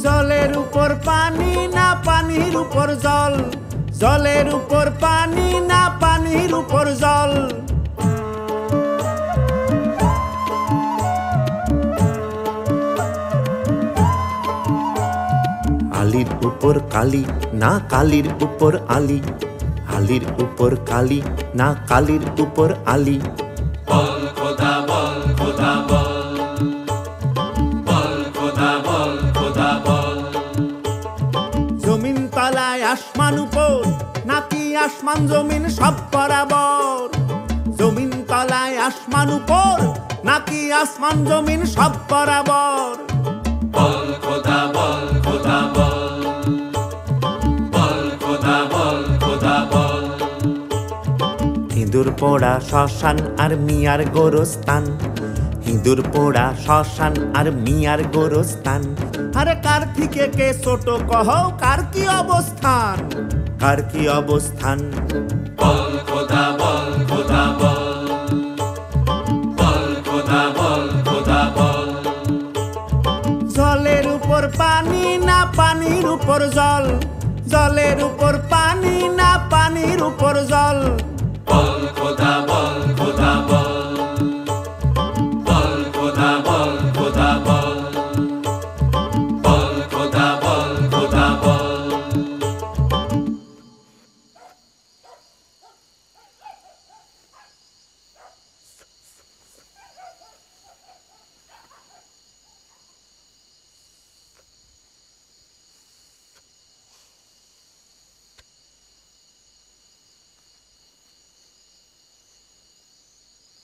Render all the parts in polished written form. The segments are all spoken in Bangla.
জলের উপর পানি না পানির উপর জল, জলের উপর পানি না পানির উপর জল। আলির উপর কালি না কালির উপর আলি, আলির উপর কালি না কালির উপর আলি। বল খোদা বল খোদা বল, বল খোদা বল খোদা বল। জমিন তলায় আসমান উপর নাকি আসমান জমিন সব বরাবর, জমিন তলায় আসমান উপর নাকি আসমান জমিন সব বরাবর। বল খোদা বল খোদা বল, বল খোদা বল খোদা বল। হিঁদুর পোড়া শ্মশান আর মিয়ার গোরস্থান, হিঁদুর পোড়া শ্মশান আর মিয়ার গোরস্থান। আরে কার থেকে কে ছোট কহ, কার কি অবস্থান, কার কি অবস্থান। বল খোদা বল খোদা বল, বল খোদা বল খোদা বল। জলের উপর পানি না পানির উপর জল, জলের উপর পানি না পানির উপর জল। বল খোদা বল খোদা বল, বল খোদা বল খোদা বল, বল খোদা বল খোদা বল।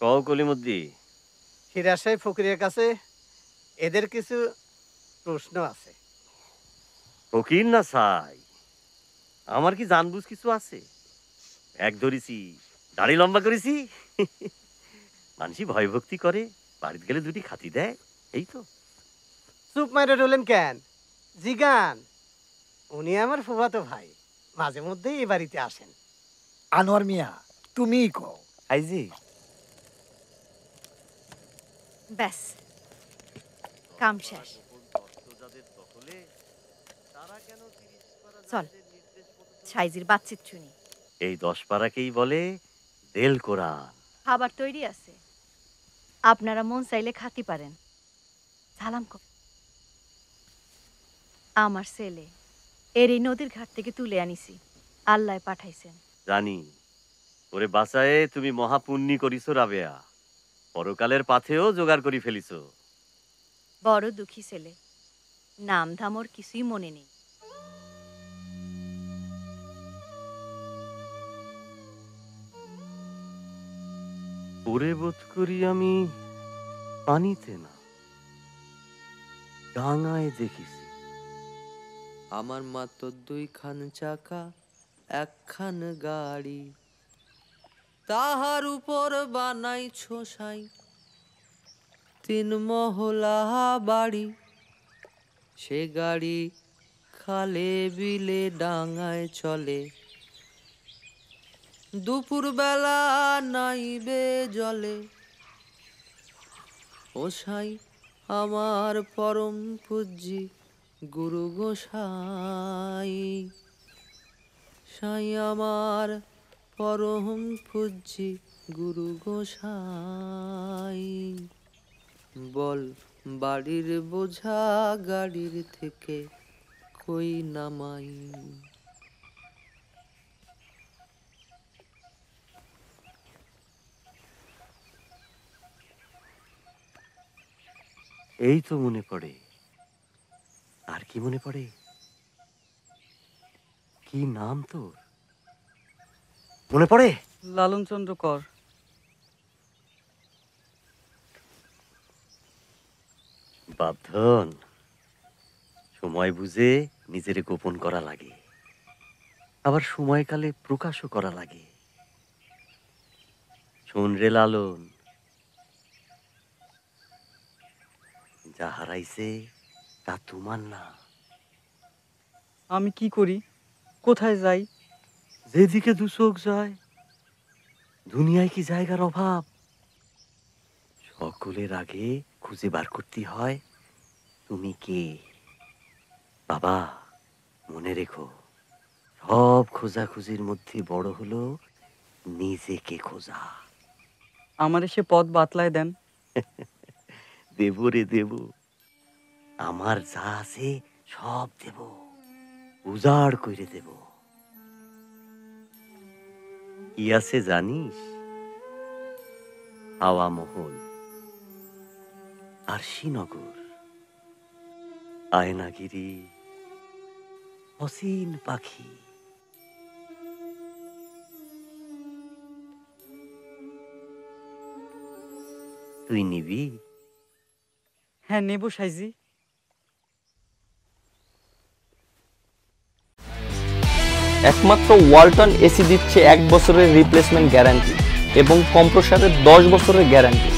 কও কলিমুদ্দি। হিরাশাই ফকিরের কাছে এদের কিছু প্রশ্ন আছে। ফকির না চাই, আমার কি জানবুঝ কিছু আছে? এক ধরেছি, দাড়ি লম্বা করেছি, মানুষই ভয় ভক্তি করে, বাড়িতে গেলে দুটি খাতি দেয়, এই তো। চুপ মাইরে রইলেন কেন? জিগান, উনি আমার ফুফাতো ভাই, মাঝে মধ্যেই এই বাড়িতে আসেন। আনোয়ার মিয়া, তুমিই কও। আইজি ব্যাস, কাম শেষ। চল সাইজির বাতচিত শুনি। এই 10 পারাকেই বলে দেল কোরআন। খাবার তৈরি আছে, আপনারা মন চাইলে খাতি পারেন। সালাম কর। আমার ছেলে এর এই নদীর ঘাট থেকে তুলে আনিছি, আল্লাহ পাঠাইছেন। জানি ওরে বাঁচায়ে তুমি মহাপুণ্যি করিছো রাবেয়া, পরকালের পাথেও জোগাড় করি ফেলিছো। বড় দুঃখী ছেলে, নাম ধামর কিছুই মনে নেই। ওরে বোধ করি আমি পানিতে না, ডাঙায় দেখিছি। আমার মাত্র 2খান চাকা, 1খান গাড়ি, তাহার উপর বানাইছো সাই 3 মহলা বাড়ি। সে গাড়ি খালে বিলে ডাঙায় চলে, দুপুর বেলা নাইবে জলে। ও সাই আমার পরম পূজ্যি গুরু গোসাই, সাই আমার পরম পূজ্যি গুরু গোসাই। বল বাড়ির বোঝা গাড়ির থেকে কই নামাই। এই তো মনে পড়ে। আর কি মনে পড়ে? কি নাম তোর মনে পড়ে? লালন চন্দ্র কর। বাপধন, সময় বুঝে নিজেরে গোপন করা লাগে, আবার সময়কালে প্রকাশও করা লাগে। শোন রে লালন, যা হারাইছে তা তোমার না। আমি কি করি, কোথায় যাই? যেদিকে 2 চোখ যায় দুনিয়ায় কি জায়গার অভাব? সকলের আগে খুঁজে বার করতে হয় তুমি কে। বাবা, মনে রেখো, সব খোঁজাখুঁজির মধ্যে বড় হলো নিজেকে খোঁজা। আমার সে পথ বাতলায় দেন। দেব রে দেব, আমার যা আছে সব দেব, উজাড় করে দেব। কি আছে জানিস? হাওয়া মহল, আরশিনগর, আয়নাগিরি, অসীন পাখি। তুই নিবি? হ্যাঁ নেব সাইজি। একমাত্র ওয়ালটন এসি দিচ্ছে 1 বছরের রিপ্লেসমেন্ট গ্যারান্টি এবং কম্প্রেসারের 10 বছরের গ্যারান্টি।